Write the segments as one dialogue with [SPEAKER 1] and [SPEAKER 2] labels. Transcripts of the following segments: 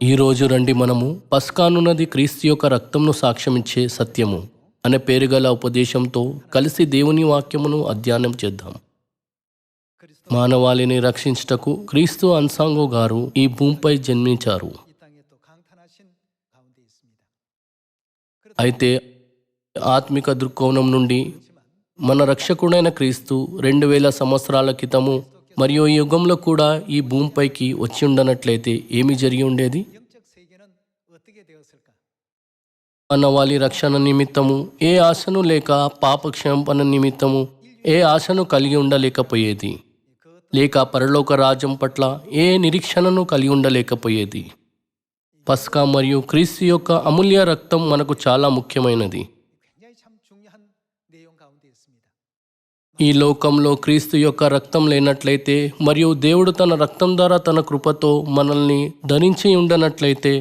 [SPEAKER 1] ఈరోజు రండి మనము పస్కానున్నది క్రీస్తు యొక్క రక్తంను సాక్ష్యమిచ్చే సత్యము అనే పేరుగల ఉపదేశంతో కలిసి దేవుని వాక్యమును అధ్యయనం చేద్దాం. మానవాళిని రక్షించుటకు క్రీస్తు అన్సాంగో గారు ఈ భూమిపై జన్మించారు. అయితే ఆత్మిక దృక్కోణం నుండి మన రక్షకుడైన క్రీస్తు 2000 సంవత్సరాల క్రితము మరియు ఈ యుగంలో కూడా ఈ భూమిపైకి వచ్చి ఉండనట్లయితే ఏమి జరిగి ఉండేది? మానవాళి రక్షణ నిమిత్తము ఏ ఆశను లేక పాప క్షమాపణ నిమిత్తము ఏ ఆశను కలిగి ఉండలేకపోయేది, లేక పరలోక రాజ్యం పట్ల ఏ నిరీక్షణను కలిగి ఉండలేకపోయేది. పస్కా మరియు క్రీస్తు యొక్క అమూల్య రక్తం మనకు చాలా ముఖ్యమైనది. ఈ లోకంలో క్రీస్తు యొక్క రక్తం లేనట్లయితే మరియు దేవుడు తన రక్తం ద్వారా తన కృపతో మనల్ని ధరించి ఉండనట్లయితే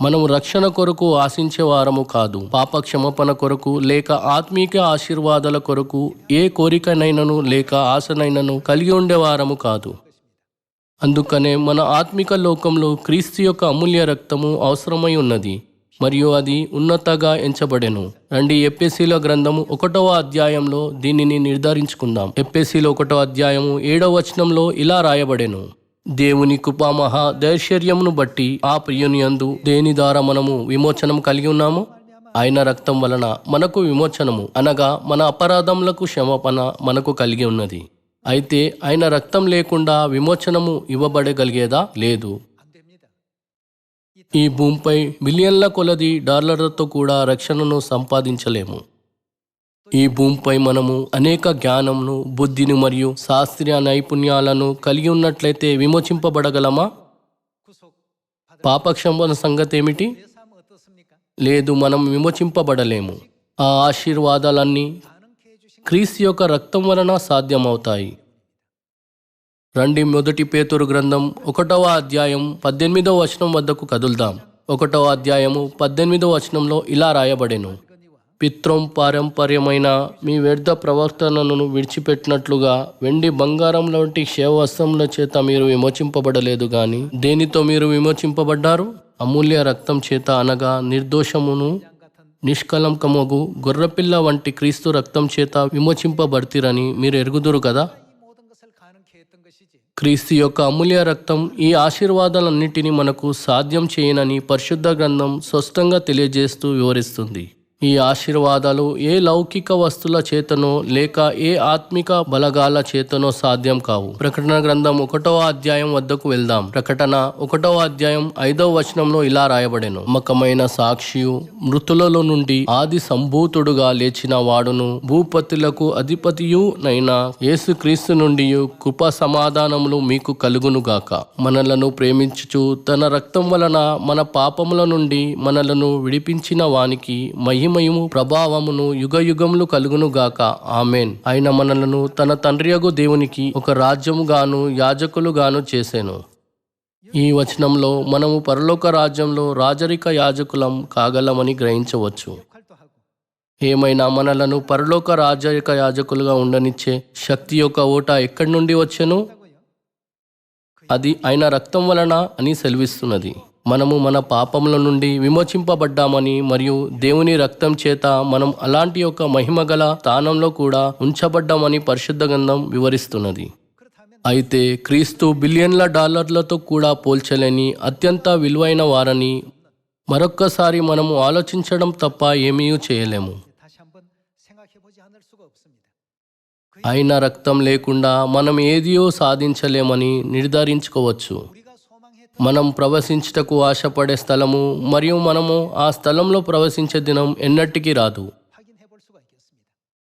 [SPEAKER 1] మనము రక్షణ కొరకు ఆశించే వారము కాదు. పాప క్షమాపణ కొరకు లేక ఆత్మీక ఆశీర్వాదాల కొరకు ఏ కోరికనైనను లేక ఆశనైనను కలిగి ఉండేవారము కాదు. అందుకనే మన ఆత్మిక లోకంలో క్రీస్తు యొక్క అమూల్య రక్తము అవసరమై ఉన్నది మరియు అది ఉన్నతగా ఎంచబడెను. రండి ఎఫెసీయుల గ్రంథము 1వ అధ్యాయంలో దీనిని నిర్ధారించుకుందాం. ఎఫెసీయుల 1వ అధ్యాయము 7వ వచనంలో ఇలా రాయబడెను: దేవుని కృపా మహా దైశ్వర్యమును బట్టి ఆ ప్రియుని యందు దేని ద్వారా మనము విమోచనం కలిగి ఉన్నాము. ఆయన రక్తం వలన మనకు విమోచనము అనగా మన అపరాధములకు క్షమాపణ మనకు కలిగి ఉన్నది. అయితే ఆయన రక్తం లేకుండా విమోచనము ఇవ్వబడగలిగేదా? లేదు. ఈ భూమిపై బిలియన్ల కొలది డాలర్లతో కూడా రక్షణను సంపాదించలేము. ఈ భూమిపై మనము అనేక జ్ఞానంను, బుద్ధిని మరియు శాస్త్రీయ నైపుణ్యాలను కలిగి ఉన్నట్లయితే విమోచింపబడగలమా? పాపక్షమాపణ సంగతి ఏమిటి? లేదు, మనం విమోచింపబడలేము. ఆ ఆశీర్వాదాలన్నీ క్రీస్తు యొక్క రక్తం వలన సాధ్యమవుతాయి. రండి మొదటి పేతురు గ్రంథం 1వ అధ్యాయం 18వ వచనం వద్దకు కదులుదాం. 1వ అధ్యాయము 18వ వచనంలో ఇలా రాయబడెను: పిత్రం పారంపర్యమైన మీ వ్యర్థ ప్రవర్తనను విడిచిపెట్టినట్లుగా వెండి బంగారం లాంటి క్షేవస్త్రముల చేత మీరు విమోచింపబడలేదు గాని దేనితో మీరు విమోచింపబడ్డారు? అమూల్య రక్తం చేత, అనగా నిర్దోషమును నిష్కలంకమగు గొర్రెపిల్ల వంటి క్రీస్తు రక్తం చేత విమోచింపబడితిరని మీరు ఎరుగుదురు కదా. క్రీస్తు యొక్క అమూల్య రక్తం ఈ ఆశీర్వాదాలన్నిటినీ మనకు సాధ్యం చేయనని పరిశుద్ధ గ్రంథం స్పష్టంగా తెలియజేస్తూ వివరిస్తుంది. ఈ ఆశీర్వాదాలు ఏ లౌకిక వస్తువుల చేతనో లేక ఏ ఆత్మిక బలగాల చేతనో సాధ్యం కావు. ప్రకటన గ్రంథం 1వ అధ్యాయం వద్దకు వెళ్దాం. ప్రకటన 1వ అధ్యాయం 5వ వచనంలో ఇలా రాయబడెను: నమ్మకమైన సాక్షియు, మృతులలో నుండి ఆది సంభూతుడుగా లేచిన వాడును, భూపతులకు అధిపతియు నైన యేసు క్రీస్తు నుండి కృప సమాధానములు మీకు కలుగునుగాక. మనలను ప్రేమించుచు తన రక్తం వలన మన పాపముల నుండి మనలను విడిపించిన వానికి మహిమయు ప్రభావమును యుగయుగములు కలుగును గాక. ఆమెన్. ఆయన మనలను తన తండ్రియగు దేవునికి ఒక రాజ్యముగాను యాజకులుగాను చేసెను. ఈ వచనంలో మనము పరలోక రాజ్యంలో రాజరిక యాజకులం కాగలమని గ్రహించవచ్చు. ఏమైనా మనలను పరలోక రాజరిక యాజకులుగా ఉండనిచ్చే శక్తి యొక్క ఓట ఎక్కడి నుండి వచ్చెను? అది ఆయన రక్తం వలన అని సెలవిస్తున్నది. మనము మన పాపముల నుండి విమోచింపబడ్డామని మరియు దేవుని రక్తం చేత మనం అలాంటి ఒక మహిమగల స్థానంలో కూడా ఉంచబడ్డామని పరిశుద్ధ గ్రంథం వివరిస్తున్నది. అయితే క్రీస్తు బిలియన్ల డాలర్లతో కూడా పోల్చలేని అత్యంత విలువైన వారని మరొక్కసారి మనము ఆలోచించడం తప్ప ఏమీ చేయలేము. ఆయన రక్తం లేకుండా మనం ఏదియో సాధించలేమని నిర్ధారించుకోవచ్చు. మనం ప్రవశించుటకు ఆశపడే స్థలము మరియు మనము ఆ స్థలంలో ప్రవశించే దినం ఎన్నటికీ రాదు.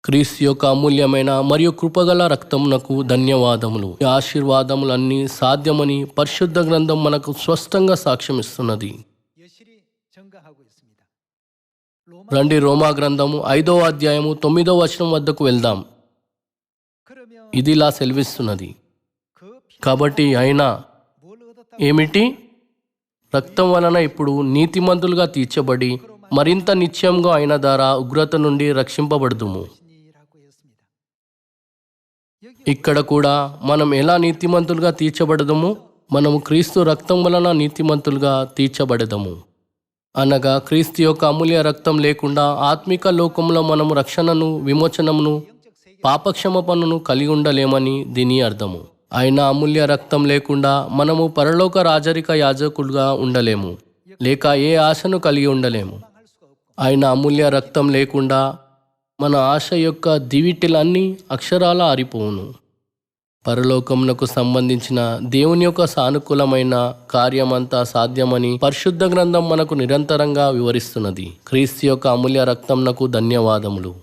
[SPEAKER 1] క్రీస్తు యొక్క అమూల్యమైన మరియు కృపగల రక్తమునకు ధన్యవాదములు. ఈ ఆశీర్వాదములన్నీ సాధ్యమని పరిశుద్ధ గ్రంథం మనకు స్పష్టంగా సాక్ష్యమిస్తున్నది. రండి రోమా గ్రంథము 5వ అధ్యాయము 9వ వచనం వద్దకు వెళ్దాం. ఇదిలా సెలవిస్తున్నది: కాబట్టి అయినా ఏమిటి? రక్తం వలన ఇప్పుడు నీతిమంతులుగా తీర్చబడి మరింత నిత్యంగా ఆయన ద్వారా ఉగ్రత నుండి రక్షింపబడుదుము. ఇక్కడ కూడా మనం ఎలా నీతిమంతులుగా తీర్చబడదుము? మనము క్రీస్తు రక్తం వలన నీతిమంతులుగా తీర్చబడదము. అనగా క్రీస్తు యొక్క అమూల్య రక్తం లేకుండా ఆత్మిక లోకంలో మనము రక్షణను, విమోచనమును, పాపక్షమాపణను కలిగి ఉండలేమని దీని అర్థము. ఆయన అమూల్య రక్తం లేకుండా మనము పరలోక రాజరిక యాజకులుగా ఉండలేము, లేక ఏ ఆశను కలిగి ఉండలేము. ఆయన అమూల్య రక్తం లేకుండా మన ఆశ యొక్క దివిటిలన్నీ అక్షరాల ఆరిపోవును. పరలోకమునకు సంబంధించిన దేవుని యొక్క సానుకూలమైన కార్యమంతా సాధ్యమని పరిశుద్ధ గ్రంథం మనకు నిరంతరంగా వివరిస్తున్నది. క్రీస్తు యొక్క అమూల్య రక్తంనకు ధన్యవాదములు.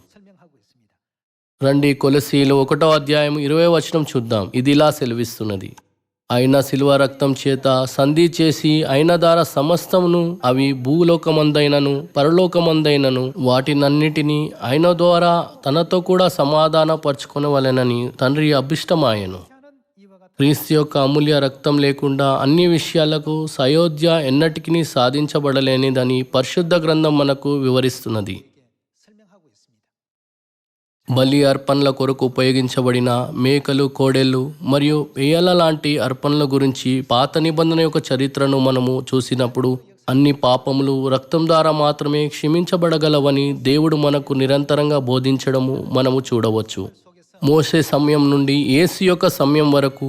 [SPEAKER 1] రండి కొలసీలు 1వ అధ్యాయం 20వ వచనం చూద్దాం. ఇది ఇలా సెలవిస్తున్నది: ఆయన శిలువ రక్తం చేత సంధి చేసి ఆయన ద్వారా సమస్తమును, అవి భూలోకమందైనను పరలోకమందైనను, వాటినన్నిటినీ ఆయన ద్వారా తనతో కూడా సమాధానపరచుకొనవలెనని తండ్రి అభిష్టమాయెను. క్రీస్తు యొక్క అమూల్య రక్తం లేకుండా అన్ని విషయాలకు సయోధ్య ఎన్నటికీ సాధించబడలేనిదని పరిశుద్ధ గ్రంథం మనకు వివరిస్తున్నది. బలి అర్పణల కొరకు ఉపయోగించబడిన మేకలు, కోడెలు మరియు పేయల లాంటి అర్పణల గురించి పాత నిబంధన యొక్క చరిత్రను మనము చూసినప్పుడు అన్ని పాపములు రక్తం ద్వారా మాత్రమే క్షమించబడగలవని దేవుడు మనకు నిరంతరంగా బోధించడము మనము చూడవచ్చు. మోసే సమయం నుండి యేసు యొక్క సమయం వరకు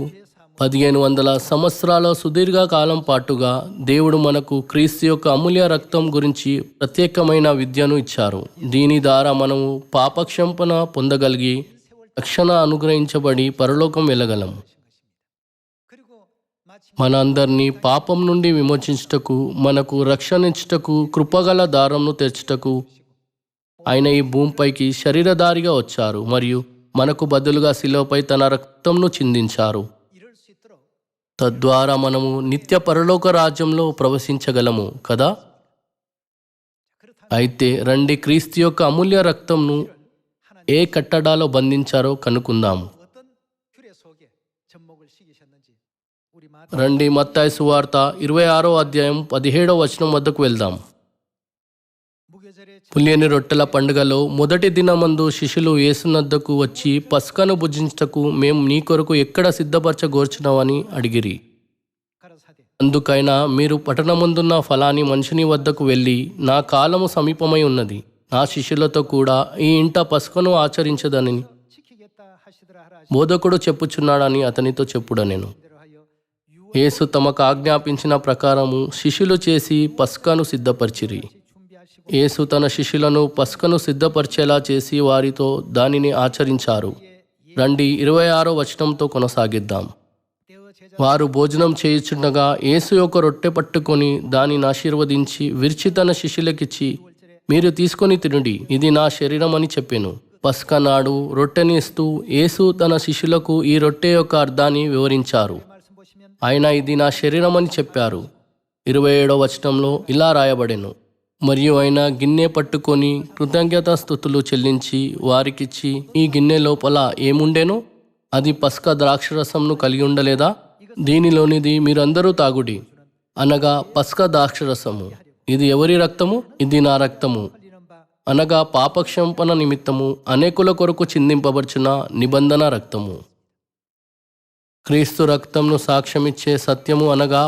[SPEAKER 1] 1500 సంవత్సరాల సుదీర్ఘ కాలం పాటుగా దేవుడు మనకు క్రీస్తు యొక్క అమూల్య రక్తం గురించి ప్రత్యేకమైన విద్యను ఇచ్చారు. దీని ద్వారా మనము పాపక్షమాపణ పొందగలిగి రక్షణ అనుగ్రహించబడి పరలోకం వెళ్ళగలం. మన అందరినీ పాపం నుండి విమోచించుటకు, మనకు రక్షణించుటకు, కృపగల దారంను తెచ్చుటకు ఆయన ఈ భూమిపైకి శరీరధారిగా వచ్చారు మరియు మనకు బదులుగా శిలువపై తన రక్తంను చిందించారు. తద్వారా మనము నిత్య పరలోక రాజ్యంలో ప్రవేశించగలము కదా. అయితే రండి క్రీస్తు యొక్క అమూల్య రక్తంను ఏ కట్టడాలో బంధించారో కనుక్కుందాము. రండి మత్తయి సువార్త 26వ అధ్యాయం 17వ వచనం వద్దకు వెళ్దాం. పులియని రొట్టెల పండుగలో మొదటి దినమందు శిష్యులు యేసునద్దకు వచ్చి, పస్కను భుజించుటకు మేము నీ కొరకు ఎక్కడ సిద్ధపరచగోర్చున్నామని అడిగిరి. అందుకైనా మీరు పట్టణమందున్న ఫలాని మనుషుని వద్దకు వెళ్ళి, నా కాలము సమీపమై ఉన్నది, నా శిష్యులతో కూడా ఈ ఇంట పస్కను ఆచరించదని బోధకుడు చెప్పుచున్నాడని అతనితో చెప్పుడనెను. యేసు తమకు ఆజ్ఞాపించిన ప్రకారము శిష్యులు చేసి పస్కను సిద్ధపరిచిరి. యేసు తన శిష్యులను పస్కను సిద్ధపరిచేలా చేసి వారితో దానిని ఆచరించారు. రండి 26వ వచనంతో కొనసాగిద్దాం. వారు భోజనం చేయుచుండగా యేసు ఒక రొట్టె పట్టుకొని దానిని ఆశీర్వదించి విరిచి తన శిష్యులకిచ్చి, మీరు తీసుకొని తినుడి, ఇది నా శరీరం అని చెప్పెను. పస్కా నాడు రొట్టెని ఇస్తూ యేసు తన శిష్యులకు ఈ రొట్టె యొక్క అర్థాన్ని వివరించారు. ఆయన ఇది నా శరీరం అని చెప్పారు. 27వ వచనంలో ఇలా రాయబడెను: మరియు ఆయన గిన్నె పట్టుకొని కృతజ్ఞతాస్తుతులు చెల్లించి వారికిచ్చి, ఈ గిన్నె లోపల ఏముండెనో అది పస్కా ద్రాక్షరసంను కలిగి ఉండలేదా? దీనిలోనిది మీరందరూ తాగుడి, అనగా పస్కా ద్రాక్షరసము. ఇది ఎవరి రక్తము? ఇది నా రక్తము, అనగా పాపక్షమాపణ నిమిత్తము అనేకుల కొరకు చిందింపబడుచున్న నిబంధన రక్తము. క్రీస్తు రక్తంను సాక్ష్యమిచ్చే సత్యము అనగా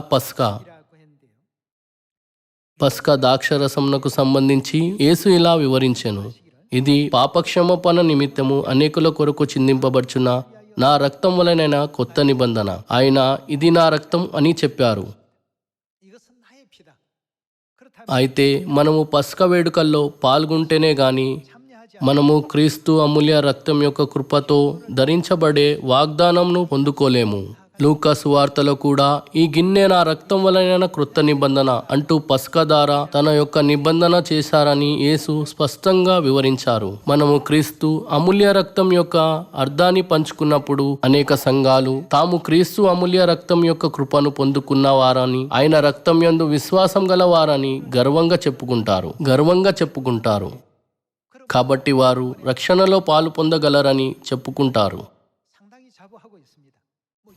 [SPEAKER 1] పస్కా ద్రాక్షరసమునకు సంబంధించి యేసు ఇలా వివరించెను: ఇది పాపక్షమాపణ నిమిత్తము అనేకుల కొరకు చిందింపబడుచున్న నా రక్తం వలనైన కొత్త నిబంధన. ఆయన ఇది నా రక్తం అని చెప్పారు. అయితే మనము పస్కా వేడుకల్లో పాల్గొంటేనే గాని మనము క్రీస్తు అమూల్య రక్తం యొక్క కృపతో ధరించబడే వాగ్దానంను పొందుకోలేము. లూకా సువార్తలో కూడా ఈ గిన్నె నా రక్తం వలన క్రొత్త నిబంధన అంటూ పస్కా ద్వారా తన యొక్క నిబంధన చేశారని యేసు స్పష్టంగా వివరించారు. మనము క్రీస్తు అమూల్య రక్తం యొక్క అర్థాన్ని పంచుకున్నప్పుడు అనేక సంఘాలు తాము క్రీస్తు అమూల్య రక్తం యొక్క కృపను పొందుకున్న వారని, ఆయన రక్తం యందు విశ్వాసం గల వారని గర్వంగా చెప్పుకుంటారు. కాబట్టి వారు రక్షణలో పాలు పొందగలరని చెప్పుకుంటారు.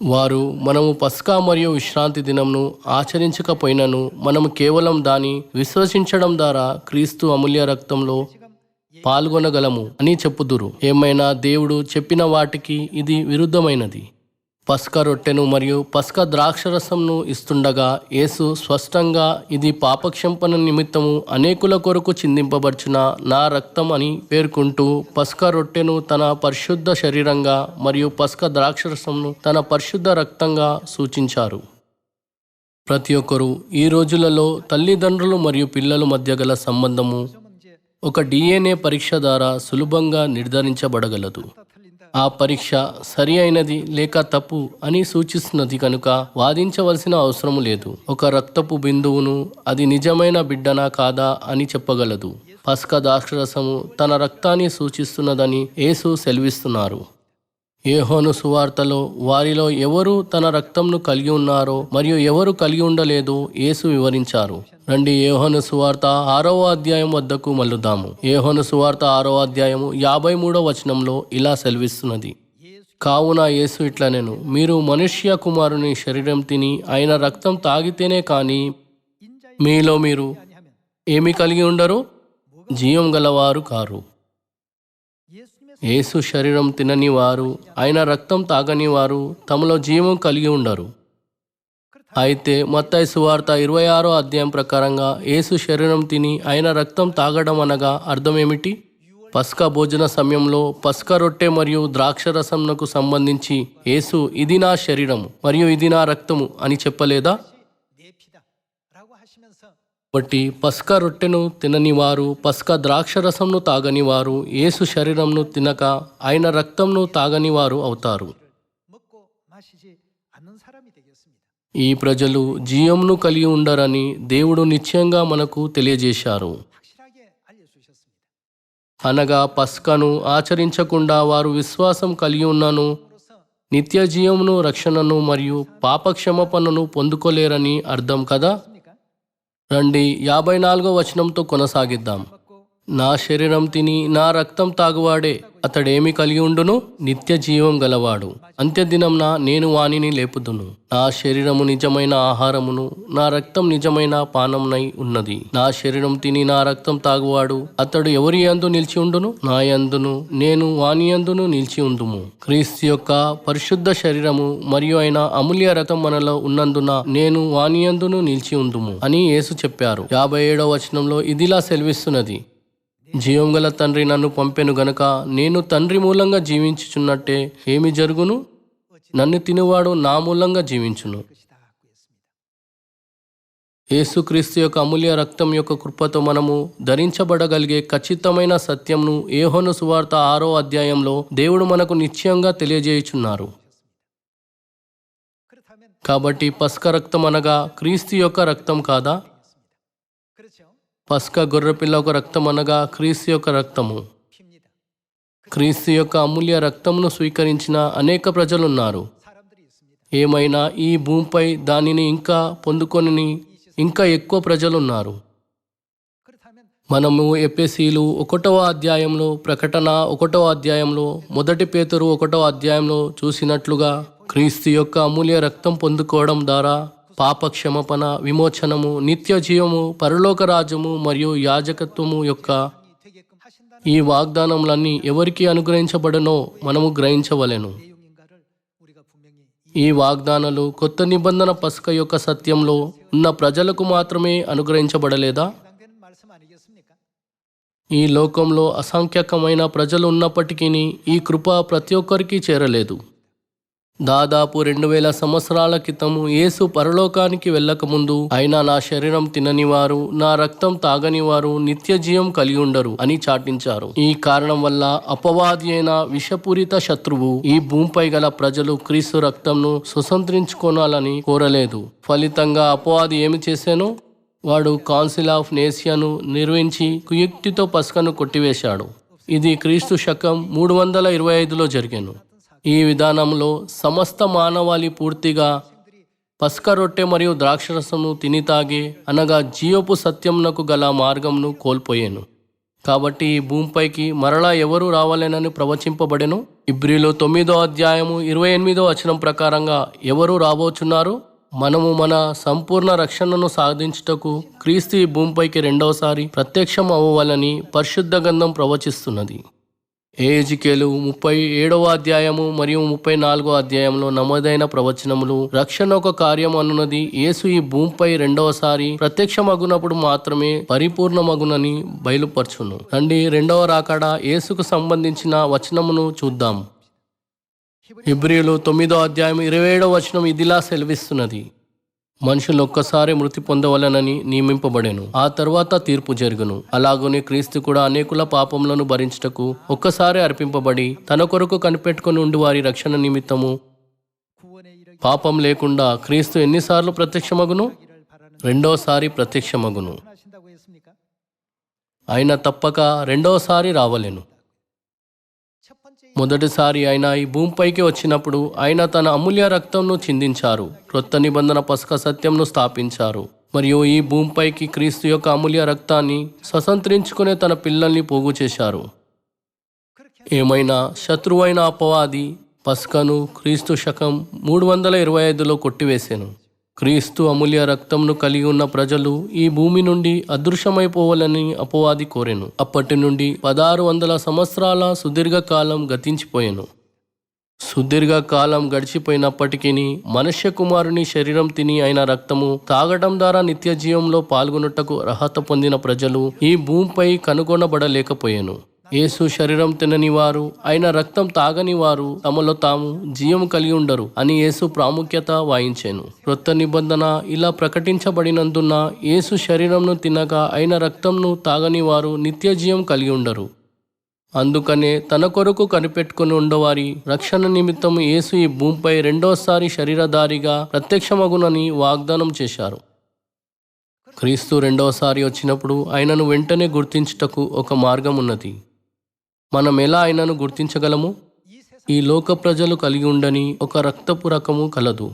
[SPEAKER 1] వారు మనము పస్కా మరియు విశ్రాంతి దినంను ఆచరించకపోయినను మనము కేవలం దాన్ని విశ్వసించడం ద్వారా క్రీస్తు అమూల్య రక్తంలో పాల్గొనగలము అని చెప్పుదురు. ఏమైనా దేవుడు చెప్పిన వాటికి ఇది విరుద్ధమైనది. పస్కా రొట్టెను మరియు పస్కా ద్రాక్షరసంను ఇస్తుండగా యేసు స్పష్టంగా ఇది పాపక్షంపణ నిమిత్తము అనేకుల కొరకు చిందింపబడుచున్న నా రక్తం అని పేర్కొంటూ పస్కా రొట్టెను తన పరిశుద్ధ శరీరంగా మరియు పస్కా ద్రాక్షరసంను తన పరిశుద్ధ రక్తంగా సూచించారు. ప్రతి ఒక్కరూ ఈ రోజులలో తల్లిదండ్రులు మరియు పిల్లల మధ్య గల సంబంధము ఒక DNA పరీక్ష ద్వారా సులభంగా నిర్ధారించబడగలదు. ఆ పరీక్ష సరి అయినది లేక తప్పు అని సూచిస్తున్నది కనుక వాదించవలసిన అవసరం లేదు. ఒక రక్తపు బిందువును అది నిజమైన బిడ్డనా కాదా అని చెప్పగలదు. పస్కా ద్రాక్షరసము తన రక్తాన్ని సూచిస్తున్నదని యేసు సెలవిస్తున్నారు. యోహాను సువార్తలో వారిలో ఎవరు తన రక్తంను కలిగి ఉన్నారో మరియు ఎవరు కలిగి ఉండలేదో యేసు వివరించారు. రండి యోహాను సువార్త 6వ అధ్యాయం వద్దకు మళ్ళుదాము. యోహాను సువార్త 6వ అధ్యాయము 53వ వచనంలో ఇలా సెలవిస్తున్నది. కావున యేసు ఇట్లనెను, మీరు మనుష్య కుమారుని శరీరం తిని ఆయన రక్తం తాగితేనే కానీ మీలో మీరు ఏమి కలిగి ఉండరు, జీవం గలవారు కారు. యేసు శరీరం తినని వారు, ఆయన రక్తం తాగని వారు తమలో జీవం కలిగి ఉండరు. అయితే మత్తయి సువార్త 26వ అధ్యాయం ప్రకారంగా యేసు శరీరం తిని ఆయన రక్తం తాగడం అనగా అర్థమేమిటి? పస్కా భోజన సమయంలో పస్కా రొట్టె మరియు ద్రాక్షరసంకు సంబంధించి యేసు ఇది నా శరీరము మరియు ఇది నా రక్తము అని చెప్పలేదా? కాబట్టి పస్కా రొట్టెను తినని వారు, పస్కా ద్రాక్షరసంను తాగని వారు యేసు శరీరంను తినక ఆయన రక్తంను తాగని వారు అవుతారు. ఈ ప్రజలు జీవంను కలిగి ఉండరని దేవుడు నిశ్చయంగా మనకు తెలియజేశారు. అనగా పస్కాను ఆచరించకుండా వారు విశ్వాసం కలిగి ఉన్నను నిత్య జీవమును, రక్షణను మరియు పాపక్షమాపణను పొందుకోలేరని అర్థం కదా. రండి 54వ వచనంతో కొనసాగిద్దాం. నా శరీరం తిని నా రక్తం తాగువాడే అతడేమి కలిగి ఉండును, నిత్య జీవం గలవాడు. అంత్యదినంన నేను వానిని లేపుదును. నా శరీరము నిజమైన ఆహారమును నా రక్తం నిజమైన పానమునై ఉన్నది. నా శరీరం తిని నా రక్తం తాగువాడు అతడు ఎవరి యందు నిలిచి ఉండును, నా యందును నేను వాని యందును నిలిచి ఉందుము. క్రీస్తు యొక్క పరిశుద్ధ శరీరము మరియు ఆయన అమూల్య రక్తం మనలో ఉన్నందున నేను వాని యందును నిలిచి ఉందుము అని యేసు చెప్పారు. 57వ వచనంలో ఇదిలా సెలవిస్తున్నది. జీవం గల తండ్రి నన్ను పంపెను గనుక నేను తండ్రి మూలంగా జీవించుచున్నట్టే ఏమి జరుగును, నన్ను తినువాడు నా మూలంగా జీవించును. యేసుక్రీస్తు యొక్క అమూల్య రక్తం యొక్క కృపతో మనము ధరించబడగలిగే ఖచ్చితమైన సత్యంను యోహాను సువార్త 6వ అధ్యాయంలో దేవుడు మనకు నిశ్చయంగా తెలియజేయుచున్నారు. కాబట్టి పస్కా రక్తం అనగా క్రీస్తు యొక్క రక్తం కాదా? పస్కా గొర్రెపిల్ల ఒక రక్తం అనగా క్రీస్తు యొక్క రక్తము. క్రీస్తు యొక్క అమూల్య రక్తమును స్వీకరించిన అనేక ప్రజలున్నారు. ఏమైనా ఈ భూమిపై దానిని ఇంకా పొందుకొని ఇంకా ఎక్కువ ప్రజలున్నారు. మనము ఎఫెసీయులు 1వ అధ్యాయంలో, ప్రకటన 1వ అధ్యాయంలో, 1 పేతురు 1వ అధ్యాయంలో చూసినట్లుగా క్రీస్తు యొక్క అమూల్య రక్తం పొందుకోవడం ద్వారా పాప క్షమాపణ, విమోచనము, నిత్య జీవము, పరలోక రాజ్యము మరియు యాజకత్వము యొక్క ఈ వాగ్దానములన్నీ ఎవరికి అనుగ్రహించబడనో మనము గ్రహించవలెను. ఈ వాగ్దానాలు కొత్త నిబంధన పస్కా యొక్క సత్యంలో ఉన్న ప్రజలకు మాత్రమే అనుగ్రహించబడలేదా? ఈ లోకంలో అసంఖ్యాకమైన ప్రజలు ఉన్నప్పటికీ ఈ కృప ప్రతి ఒక్కరికి చేరలేదు. దాదాపు 2000 సంవత్సరాల క్రితము యేసు పరలోకానికి వెళ్ళకముందు ఆయన నా శరీరం తిననివారు, నా రక్తం తాగనివారు నిత్య జీవం కలిగి ఉండరు అని చాటించారు. ఈ కారణం వల్ల అపవాది అయిన విషపూరిత శత్రువు ఈ భూమిపై గల ప్రజలు క్రీస్తు రక్తంను స్వతంత్రించుకోనాలని కోరలేదు. ఫలితంగా అపవాది ఏమి చేశాను? వాడు కౌన్సిల్ ఆఫ్ నేసియాను నిర్వహించి కుయుక్తితో పస్కాను కొట్టివేశాడు. ఇది క్రీస్తు శకం 325లో జరిగాను. ఈ విధానంలో సమస్త మానవాళి పూర్తిగా పస్కా రొట్టె మరియు ద్రాక్షరసమును తిని తాగే అనగా జీవపు సత్యమునకు గల మార్గంను కోల్పోయాను. కాబట్టి ఈ భూమిపైకి మరలా ఎవరు రావాలనని ప్రవచింపబడెను. ఇబ్రీలు 9వ అధ్యాయము 28వ వచనం ప్రకారంగా ఎవరు రాబోచున్నారు? మనము మన సంపూర్ణ రక్షణను సాధించుటకు క్రీస్తు ఈ భూమిపైకి రెండవసారి ప్రత్యక్షం అవ్వాలని పరిశుద్ధ గ్రంథం ప్రవచిస్తున్నది. ఎహెజ్కేలు 37వ అధ్యాయము మరియు 34వ అధ్యాయంలో నమోదైన ప్రవచనములు రక్షణ ఒక కార్యం అనున్నది యేసు ఈ భూమిపై రెండవసారి ప్రత్యక్షమగునప్పుడు మాత్రమే పరిపూర్ణమగునని బయలుపరచును. రండి రెండవ రాకడ యేసుకు సంబంధించిన వచనమును చూద్దాం. హెబ్రీయులు 9వ అధ్యాయం 27వ వచనం ఇదిలా సెలవిస్తున్నది: మనుషులు ఒక్కసారి మృతి పొందవలనని నియమింపబడెను, ఆ తరువాత తీర్పు జరుగును. అలాగనే క్రీస్తు కూడా అనేకుల పాపములను భరించుటకు ఒక్కసారి అర్పింపబడి తన కొరకు కనిపెట్టుకుని ఉండి వారి రక్షణ నిమిత్తము పాపం లేకుండా క్రీస్తు ఎన్నిసార్లు ప్రత్యక్షమగును? రెండోసారి ప్రత్యక్షమగును. ఆయన తప్పక రెండోసారి రావలెను. మొదటిసారి ఆయన ఈ భూమిపైకి వచ్చినప్పుడు ఆయన తన అమూల్య రక్తంను చిందించారు, క్రొత్త నిబంధన పస్కా సత్యంను స్థాపించారు. మరియు ఈ భూమిపైకి క్రీస్తు యొక్క అమూల్య రక్తాన్ని స్వతంత్రించుకునే తన పిల్లల్ని పోగు చేశారు. ఏమైనా శత్రువైన అపవాది పస్కాను క్రీస్తు శకం 325లో కొట్టివేశాను. క్రీస్తు అమూల్య రక్తంను కలిగి ఉన్న ప్రజలు ఈ భూమి నుండి అదృశ్యమైపోవాలని అపవాది కోరెను. అప్పటి నుండి 1600 సంవత్సరాల సుదీర్ఘకాలం గతించిపోయాను. సుదీర్ఘకాలం గడిచిపోయినప్పటికీ మనుష్య కుమారుని శరీరం తిని ఆయన రక్తము తాగటం ద్వారా నిత్య జీవంలో పాల్గొనుటకు అర్హత పొందిన ప్రజలు ఈ భూమిపై కనుగొనబడలేకపోయాను. యేసు శరీరం తినని వారు, ఆయన రక్తం తాగని వారు తమలో తాము జీవం కలిగి ఉండరు అని యేసు ప్రాముఖ్యత వాయించాను. క్రొత్త నిబంధన ఇలా ప్రకటించబడినందున యేసు శరీరంను తినగా ఆయన రక్తంను తాగని వారు నిత్య జీవం కలిగి ఉండరు. అందుకనే తన కొరకు కనిపెట్టుకుని ఉండవారి రక్షణ నిమిత్తం యేసు ఈ భూమిపై రెండోసారి శరీరధారిగా ప్రత్యక్షమగునని వాగ్దానం చేశారు. క్రీస్తు రెండోసారి వచ్చినప్పుడు ఆయనను వెంటనే గుర్తించుటకు ఒక మార్గం ఉన్నది. మనం ఎలా ఆయనను గుర్తించగలము? ఈ లోక ప్రజలు కలిగి ఉండని ఒక రక్తపు రకము కలదు.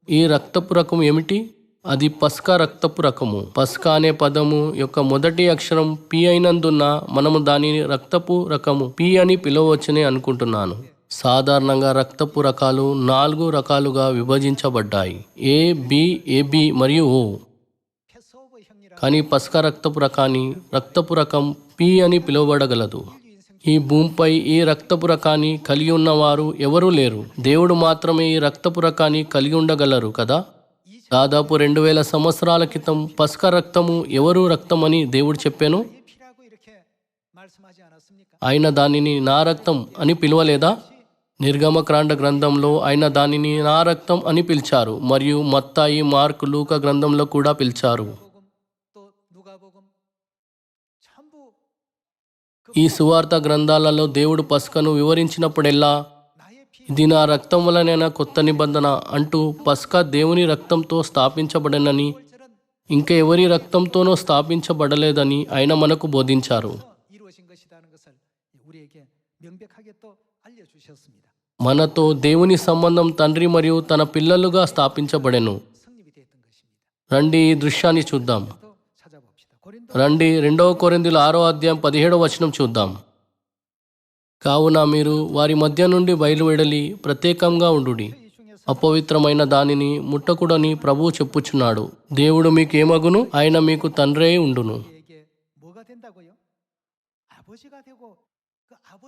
[SPEAKER 1] ఈ రక్తపు రకం ఏమిటి? అది పస్కా రక్తపు రకము. పస్కా అనే పదము యొక్క మొదటి అక్షరం పి అయినందున మనము దానిని రక్తపు రకము పి అని పిలవచ్చని అనుకుంటున్నాను. సాధారణంగా రక్తపు రకాలు 4 రకాలుగా విభజించబడ్డాయి: ఏ, బి, ఏబి మరియు ఓ. కానీ పస్కా రక్తపు రకాన్ని రక్తపు రకం పి అని పిలువబడగలదు. ఈ భూమిపై ఈ రక్తపు రకాన్ని కలిగి ఉన్నవారు ఎవరూ లేరు. దేవుడు మాత్రమే ఈ రక్తపు రకాన్ని కలిగి ఉండగలరు కదా. దాదాపు 2000 సంవత్సరాల క్రితం పస్కా రక్తము ఎవరు రక్తమని దేవుడు చెప్పాను. ఆయన దానిని నా రక్తం అని పిలవలేదా? నిర్గమకాండ గ్రంథంలో ఆయన దానిని నా రక్తం అని పిలిచారు. మరియు మత్తాయి, మార్కు, లూకా గ్రంథంలో కూడా పిలిచారు. ఈ సువార్త గ్రంథాలలో దేవుడు పస్కను వివరించినప్పుడెల్లా ఇది నా రక్తం వలనైనా కొత్త నిబంధన అంటూ పస్కా దేవుని రక్తంతో స్థాపించబడనని, ఇంకా ఎవరి రక్తంతోనో స్థాపించబడలేదని ఆయన మనకు బోధించారు. మనతో దేవుని సంబంధం తండ్రి మరియు తన పిల్లలుగా స్థాపించబడెను. రండి ఈ దృశ్యాన్ని చూద్దాం. రండి 2 కొరింథీయుల 6వ అధ్యాయం 17వ వచనం చూద్దాం. కావున మీరు వారి మధ్య నుండి బయలువెడలి ప్రత్యేకంగా ఉండుడి, అపవిత్రమైన దానిని ముట్టకుడని ప్రభువు చెప్పుచున్నాడు. దేవుడు మీకు ఏమగును? ఆయన మీకు తండ్రే ఉండును.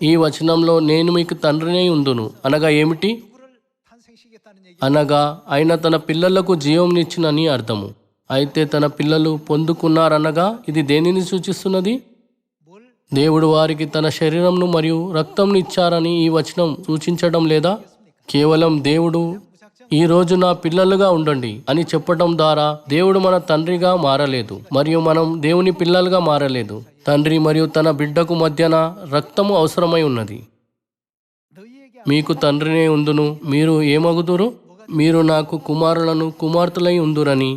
[SPEAKER 1] ఈ వచనంలో నేను మీకు తండ్రినే ఉండును అనగా ఏమిటి? అనగా ఆయన తన పిల్లలకు జీవంనిచ్చినని అర్థము. అయితే తన పిల్లలు పొందుకున్నారనగా ఇది దేనిని సూచిస్తున్నది? దేవుడు వారికి తన శరీరంను మరియు రక్తంను ఇచ్చారని ఈ వచనం సూచించడం లేదా? కేవలం దేవుడు ఈ రోజు నా పిల్లలుగా ఉండండి అని చెప్పడం ద్వారా దేవుడు మన తండ్రిగా మారలేదు మరియు మనం దేవుని పిల్లలుగా మారలేదు. తండ్రి మరియు తన బిడ్డకు మధ్యన రక్తము అవసరమై ఉన్నది. మీకు తండ్రినే ఉందును, మీరు ఏమగుదురు? మీరు నాకు కుమారులను కుమార్తెలై ఉందురని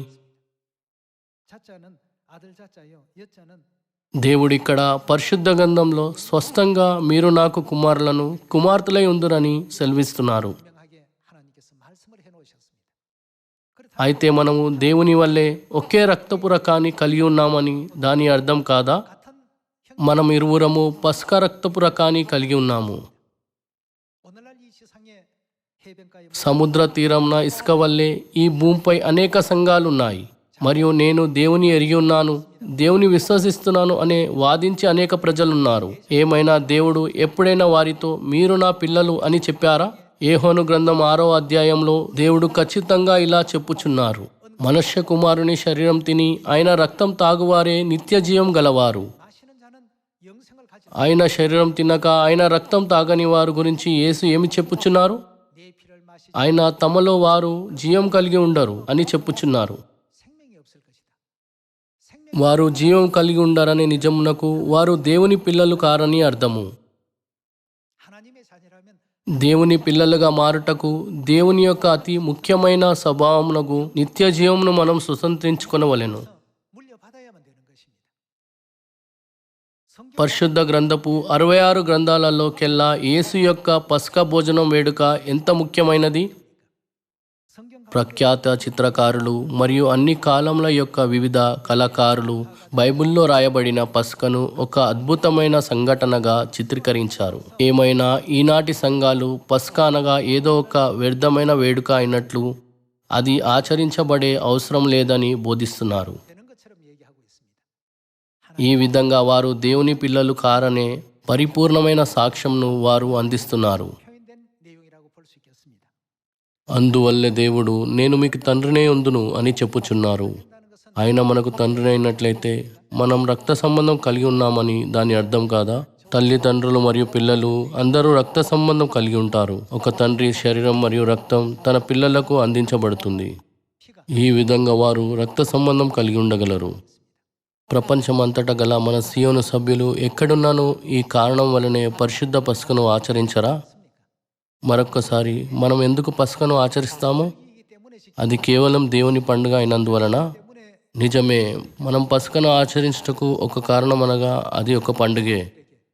[SPEAKER 1] దేవుడిక్కడ పరిశుద్ధ గ్రంథంలో స్పష్టంగా మీరు నాకు కుమారులను కుమార్తెలై ఉందురని సెలవిస్తున్నారు. అయితే మనము దేవుని వల్లే ఒకే రక్తపు రకాన్ని కలిగి ఉన్నామని దాని అర్థం కాదా? మనం ఇరువురము పస్కా రక్తపు రకాన్ని కలిగి ఉన్నాము. సముద్ర తీరంన ఇసుక వల్లే ఈ భూమిపై అనేక సంఘాలున్నాయి. మరియు నేను దేవుని ఎరిగి ఉన్నాను, దేవుని విశ్వసిస్తున్నాను అనే వాదించే అనేక ప్రజలున్నారు. ఏమైనా దేవుడు ఎప్పుడైనా వారితో మీరు నా పిల్లలు అని చెప్పారా? యోహాను గ్రంథం 6వ అధ్యాయంలో దేవుడు ఖచ్చితంగా ఇలా చెప్పుచున్నారు, మనుష్య కుమారుని శరీరం తిని ఆయన రక్తం తాగువారే నిత్య జీవం గలవారు. ఆయన శరీరం తినక ఆయన రక్తం తాగని వారు గురించి యేసు ఏమి చెప్పుచున్నారు? ఆయన తమలో వారు జీవం కలిగి ఉండరు అని చెప్పుచున్నారు. వారు జీవం కలిగి ఉండరనే నిజమునకు వారు దేవుని పిల్లలు కారని అర్థము. దేవుని పిల్లలుగా మారుటకు దేవుని యొక్క అతి ముఖ్యమైన స్వభావమునకు నిత్య జీవమును మనం సుసంతరించుకొనవలెను. పరిశుద్ధ గ్రంథపు 66 గ్రంథాలలోకెల్లా యేసు యొక్క పస్కా భోజనం వేడుక ఎంత ముఖ్యమైనది. ప్రఖ్యాత చిత్రకారులు మరియు అన్ని కాలముల యొక్క వివిధ కళాకారులు బైబిల్లో రాయబడిన పస్కను ఒక అద్భుతమైన సంఘటనగా చిత్రీకరించారు. ఏమైనా ఈనాటి సంఘాలు పస్కా అనగా ఏదో ఒక వ్యర్థమైన వేడుక అయినట్లు, అది ఆచరించబడే అవసరం లేదని బోధిస్తున్నారు. ఈ విధంగా వారు దేవుని పిల్లలు కారనే పరిపూర్ణమైన సాక్ష్యంను వారు అందిస్తున్నారు. అందువల్లే దేవుడు నేను మీకు తండ్రినే ఉందును అని చెప్పుచున్నారు. ఆయన మనకు తండ్రి అయినట్లయితే మనం రక్త సంబంధం కలిగి ఉన్నామని దాని అర్థం కాదా? తల్లిదండ్రులు మరియు పిల్లలు అందరూ రక్త సంబంధం కలిగి ఉంటారు. ఒక తండ్రి శరీరం మరియు రక్తం తన పిల్లలకు అందించబడుతుంది. ఈ విధంగా వారు రక్త సంబంధం కలిగి ఉండగలరు. ప్రపంచమంతటా గల మన సియోను సభ్యులు ఎక్కడున్నానో ఈ కారణం వలనే పరిశుద్ధ పస్కను ఆచరించరా? మరొక్కసారి మనం ఎందుకు పస్కను ఆచరిస్తాము? అది కేవలం దేవుని పండుగ అయినందువలన. నిజమే, మనం పస్కను ఆచరించుటకు ఒక కారణం అనగా అది ఒక పండుగే.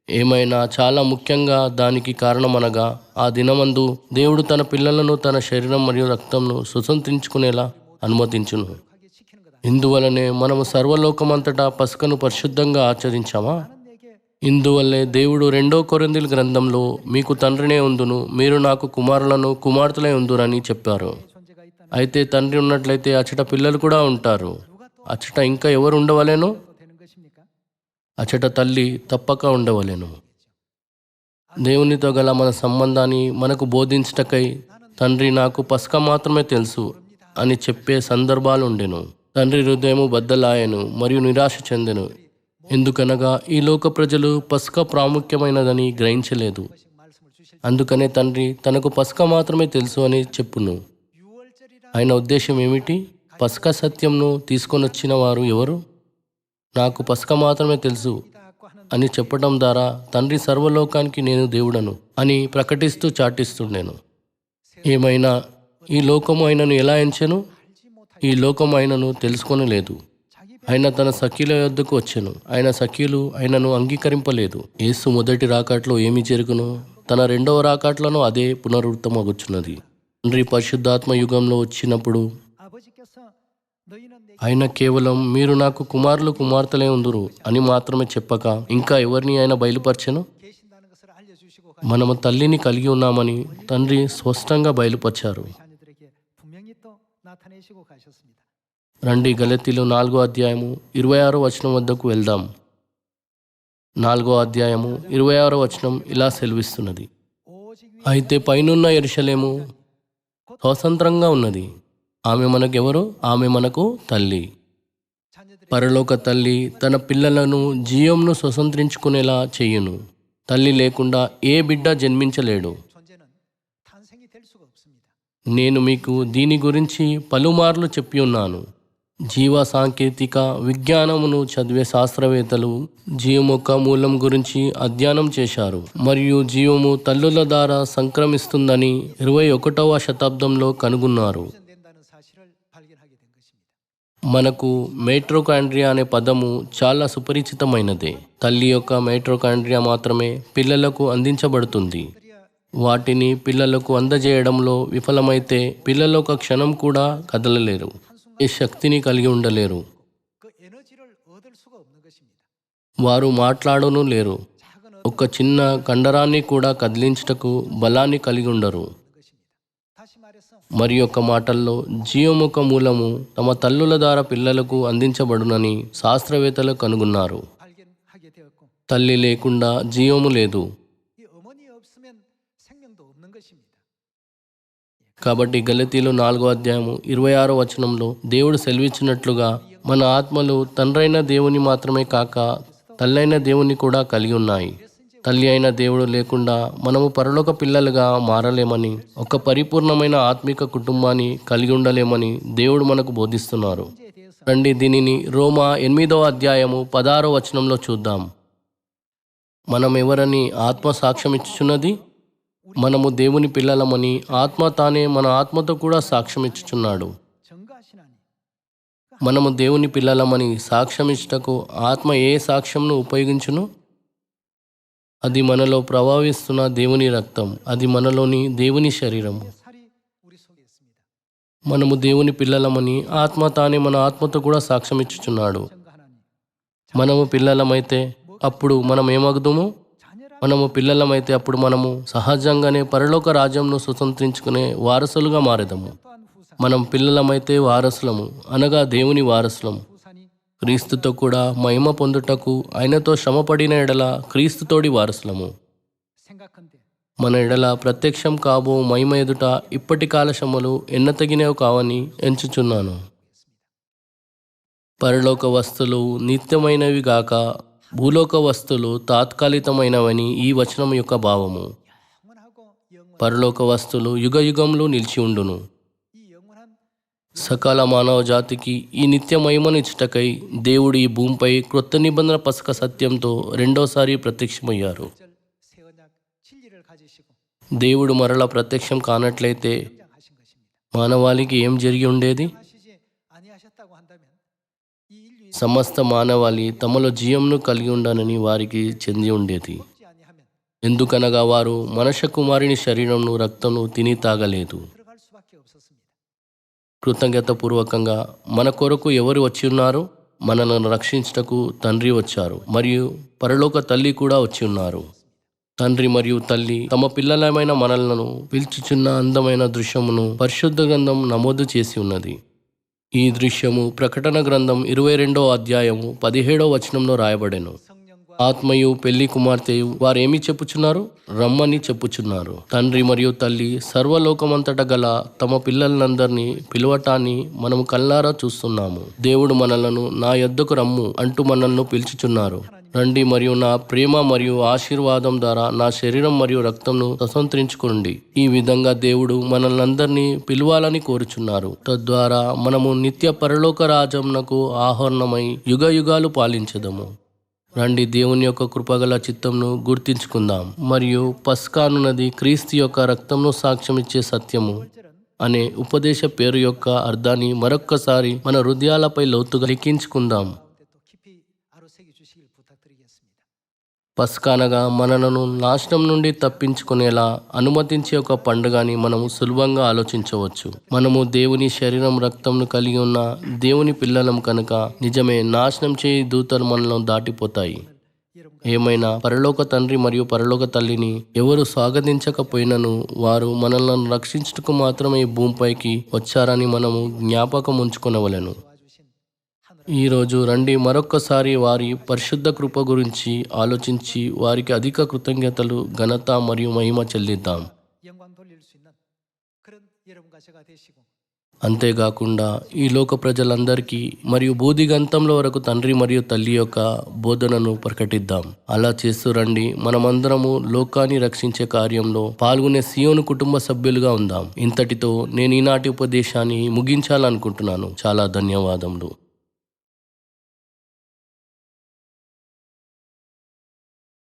[SPEAKER 1] ఏమైనా చాలా ముఖ్యంగా దానికి కారణమనగా ఆ దినమందు దేవుడు తన పిల్లలను తన శరీరం మరియు రక్తంను సుసంతరించుకునేలా అనుమతించును. ఇందువలనే మనము సర్వలోకమంతటా పస్కను పరిశుద్ధంగా ఆచరించామా? ఇందువల్లే దేవుడు 2 కొరింథీయుల గ్రంథంలో మీకు తండ్రినే ఉందును, మీరు నాకు కుమారులను కుమార్తెలై ఉందురని చెప్పారు. అయితే తండ్రి ఉన్నట్లయితే అచ్చట పిల్లలు కూడా ఉంటారు. అచ్చట ఇంకా ఎవరు ఉండవలేను? అచ్చట తల్లి తప్పక ఉండవలేను. దేవునితో గల మన సంబంధాన్ని మనకు బోధించటకై తండ్రి నాకు పస్కా మాత్రమే తెలుసు అని చెప్పే సందర్భాలు ఉండెను. తండ్రి హృదయము బద్దలాయెను మరియు నిరాశ చెందెను. ఎందుకనగా ఈ లోక ప్రజలు పస్కా ప్రాముఖ్యమైనదని గ్రహించలేదు. అందుకనే తండ్రి తనకు పస్కా మాత్రమే తెలుసు అని చెప్పును. ఆయన ఉద్దేశం ఏమిటి? పస్కా సత్యంను తీసుకొని వచ్చిన వారు ఎవరు? నాకు పస్కా మాత్రమే తెలుసు అని చెప్పడం ద్వారా తండ్రి సర్వలోకానికి నేను దేవుడను అని ప్రకటిస్తూ చాటిస్తుండేను. ఏమైనా ఈ లోకము ఆయనను ఎలా ఎంచెను? ఈ లోకము ఆయనను తెలుసుకొనలేదు. ఆయన తన సఖీల యొద్దకు వచ్చెను, ఆయన సఖీలు ఆయనను అంగీకరింపలేదు. యేసు మొదటి రాకట్లో ఏమి జరుగునో తన 2వ రాకట్లను అదే పునరుక్తమగుచున్నది. తండ్రి పరిశుద్ధాత్మ యుగంలో వచ్చినప్పుడు ఆయన కేవలం మీరు నాకు కుమారులు కుమార్తెలే ఉందురు అని మాత్రమే చెప్పక ఇంకా ఎవరిని ఆయన బయలుపరచెను? మనము తల్లిని కలిగి ఉన్నామని తండ్రి స్పష్టంగా బయలుపరిచారు. రండి గలతీలు 4వ అధ్యాయము 26వ వచనం వద్దకు వెళ్దాం. 4వ అధ్యాయము 26వ వచనం ఇలా సెలవిస్తున్నది, అయితే పైనున్న యెరూషలేము స్వతంత్రంగా ఉన్నది. ఆమె మనకెవరు? ఆమె మనకు తల్లి. పరలోక తల్లి తన పిల్లలను జీవంను స్వతంత్రించుకునేలా చెయ్యును. తల్లి లేకుండా ఏ బిడ్డ జన్మించలేడు. నేను మీకు దీని గురించి పలుమార్లు చెప్పి ఉన్నాను. జీవ సాంకేతిక విజ్ఞానమును చదివే శాస్త్రవేత్తలు జీవం యొక్క మూలం గురించి అధ్యయనం చేశారు మరియు జీవము తల్లుల ద్వారా సంక్రమిస్తుందని 21వ శతాబ్దంలో కనుగొన్నారు. మనకు మైటోకాండ్రియా అనే పదము చాలా సుపరిచితమైనదే. తల్లి యొక్క మైటోకాండ్రియా మాత్రమే పిల్లలకు అందించబడుతుంది. వాటిని పిల్లలకు అందజేయడంలో విఫలమైతే పిల్లలు ఒక క్షణం కూడా కదలలేరు, ఏ శక్తిని కలిగి ఉండలేరు. వారు మాట్లాడను లేరు. ఒక చిన్న కండరాన్ని కూడా కదిలించుటకు బలాన్ని కలిగి ఉండరు. మరి యొక్క మాటల్లో జీవముఖ మూలము తమ తల్లుల ద్వారా పిల్లలకు అందించబడునని శాస్త్రవేత్తలు కనుగొన్నారు.
[SPEAKER 2] 발견하게 되었고
[SPEAKER 1] తల్లి లేకుండా జీవము లేదు.
[SPEAKER 2] 이 어머니 없으면 생명도 없는 것입니다.
[SPEAKER 1] కాబట్టి గలతీలు 4వ అధ్యాయము 26వ వచనంలో దేవుడు సెలవిచ్చినట్లుగా మన ఆత్మలు తండ్రైన దేవుని మాత్రమే కాక తల్లైన దేవుని కూడా కలిగి ఉన్నాయి. తల్లి అయిన దేవుడు లేకుండా మనము పరలోక పిల్లలుగా మారలేమని, ఒక పరిపూర్ణమైన ఆత్మిక కుటుంబాన్ని కలిగి ఉండలేమని దేవుడు మనకు బోధిస్తున్నారు.
[SPEAKER 2] 문제에 대해서
[SPEAKER 1] రండి దీనిని రోమా 8వ అధ్యాయము 16వ వచనంలో చూద్దాం. మనం ఎవరని ఆత్మ సాక్ష్యం ఇచ్చుచున్నది? మనము దేవుని పిల్లలమని ఆత్మ తానే మన ఆత్మతో కూడా సాక్ష్యం ఇచ్చుచున్నాడు.
[SPEAKER 2] 증거하시나니
[SPEAKER 1] మనము దేవుని పిల్లలమని సాక్ష్యమిచ్చుటకు ఆత్మ ఏ సాక్ష్యంను ఉపయోగించును? అది మనలో ప్రవహిస్తున్న దేవుని రక్తం, అది మనలోని దేవుని శరీరము.
[SPEAKER 2] 살이 우리 속에 있습니다.
[SPEAKER 1] మనము దేవుని పిల్లలమని ఆత్మ తానే మన ఆత్మతో కూడా సాక్ష్యం ఇచ్చుచున్నాడు.
[SPEAKER 2] 증거하나니
[SPEAKER 1] మనము పిల్లలమైతే అప్పుడు మనం ఏమగుదుము?
[SPEAKER 2] 자녀라
[SPEAKER 1] మనము పిల్లలమైతే అప్పుడు మనము సహజంగానే పరలోక రాజ్యంను స్వతంత్రించుకునే వారసులుగా మారెదము.
[SPEAKER 2] 또한 후사
[SPEAKER 1] మనం పిల్లలమైతే వారసులము, అనగా దేవుని వారసులము.
[SPEAKER 2] 후산이
[SPEAKER 1] క్రీస్తుతో కూడా మహిమ పొందుటకు ఆయనతో శ్రమపడిన ఎడల క్రీస్తుతోడి వారసులము.
[SPEAKER 2] 생각한데
[SPEAKER 1] మన ఎడల ప్రత్యక్షం కాబో మహిమ ఎదుట ఇప్పటి కాల శ్రమలు ఎన్నతగినవి కావని ఎంచుచున్నాను. పరలోక వస్తువులు నిత్యమైనవి గాక భూలోక వస్తువులు తాత్కాలికమైనవని ఈ వచనం యొక్క భావము.
[SPEAKER 2] 영원하고 영원
[SPEAKER 1] పరలోక వస్తువులు యుగయుగంలో నిలిచి ఉండును.
[SPEAKER 2] 이 영원한
[SPEAKER 1] సకల మానవ జాతికి ఈ నిత్య మహిమను ఇచ్చుటకై దేవుడు ఈ భూమిపై క్రొత్త నిబంధన పసక సత్యంతో రెండోసారి ప్రత్యక్షమయ్యారు.
[SPEAKER 2] 절 새 언약 진리를 가지시고
[SPEAKER 1] దేవుడు మరలా ప్రత్యక్షం కానట్లయితే
[SPEAKER 2] 등장하신 것입니다.
[SPEAKER 1] మానవాళికి ఏం జరిగి ఉండేది?
[SPEAKER 2] 하시지 아니하셨다고 한다면 이 인류이
[SPEAKER 1] సమస్త మానవాళి తమలో జీవంను కలిగి ఉండనని వారికి చెంది ఉండేది.
[SPEAKER 2] 먹지 아니하면
[SPEAKER 1] ఎందుకనగా వారు మనుష్య కుమారుని శరీరంను రక్తంను తిని తాగలేదు.
[SPEAKER 2] 들어갈 수밖에 없었습니다.
[SPEAKER 1] కృతజ్ఞతాపూర్వకంగా మన కొరకు ఎవరు వచ్చి ఉన్నారు? మనలను రక్షించుటకు తండ్రి వచ్చారు, మరియు పరలోక తల్లి కూడా వచ్చి ఉన్నారు. తండ్రి మరియు తల్లి తమ పిల్లలమైన మనలను పిలుచుచున్న అందమైన దృశ్యమును పరిశుద్ధ గ్రంథం నమోదు చేసి ఉన్నది. ఈ దృశ్యము ప్రకటన గ్రంథం 22వ అధ్యాయము 17వ వచనంలో రాయబడెను.
[SPEAKER 2] 성령과
[SPEAKER 1] ఆత్మయు పెళ్లి కుమార్తెయు వారేమి చెప్పుచున్నారు? రమ్మని చెప్పుచున్నారు. తండ్రి మరియు తల్లి సర్వలోకమంతట గల తమ పిల్లలందరినీ పిలువటాన్ని మనము కళ్ళారా చూస్తున్నాము. దేవుడు మనలను నా యొద్దకు రమ్ము అంటూ మనల్ని పిలుచుచున్నారు. రండి మరియు నా ప్రేమ మరియు ఆశీర్వాదం ద్వారా నా శరీరం మరియు రక్తంను స్వతంత్రించుకోండి. ఈ విధంగా దేవుడు మనల్నందరినీ పిలవాలని కోరుచున్నారు. తద్వారా మనము నిత్య పరలోక రాజ్యమునకు ఆహరణమై యుగ యుగాలు పాలించదము. రండి దేవుని యొక్క కృపగల చిత్తంను గుర్తించుకుందాం. మరియు పస్కానున్నది క్రీస్తు యొక్క రక్తంను సాక్ష్యమిచ్చే సత్యము అనే ఉపదేశ పేరు యొక్క అర్థాన్ని మరొక్కసారి మన హృదయాలపై లోతుగా లిఖించుకుందాం.
[SPEAKER 2] 가운데 또 깊이 아로새겨 주시길 부탁드리겠습니다.
[SPEAKER 1] పస్కానగా మనలను నాశనం నుండి తప్పించుకునేలా అనుమతించే ఒక పండుగని మనము సులభంగా ఆలోచించవచ్చు. మనము దేవుని శరీరం రక్తంను కలిగి ఉన్న దేవుని పిల్లలం కనుక నిజమే నాశనం చేయి దూతలు మనలో దాటిపోతాయి. ఏమైనా పరలోక తండ్రి మరియు పరలోక తల్లిని ఎవరు స్వాగతించకపోయినను వారు మనల్ని రక్షించుటకు మాత్రమే ఈ భూమిపైకి వచ్చారని మనము జ్ఞాపకం ఉంచుకొనవలెను. ఈరోజు రండి మరొక్కసారి వారి పరిశుద్ధ కృప గురించి ఆలోచించి వారికి అధిక కృతజ్ఞతలు, ఘనత మరియు మహిమ చెల్లిద్దాం.
[SPEAKER 2] 영광 돌릴 수 있는 그런 여러분과 제가 되시고
[SPEAKER 1] అంతేకాకుండా ఈ లోక ప్రజలందరికీ మరియు బూదిగంతంలో వరకు తండ్రి మరియు తల్లి యొక్క బోధనను ప్రకటిద్దాం. అలా చేస్తూ రండి మనమందరము లోకాన్ని రక్షించే కార్యంలో పాల్గొనే సియోను కుటుంబ సభ్యులుగా ఉందాం. ఇంతటితో నేను ఈనాటి ఉపదేశాన్ని ముగించాలనుకుంటున్నాను. చాలా ధన్యవాదములు.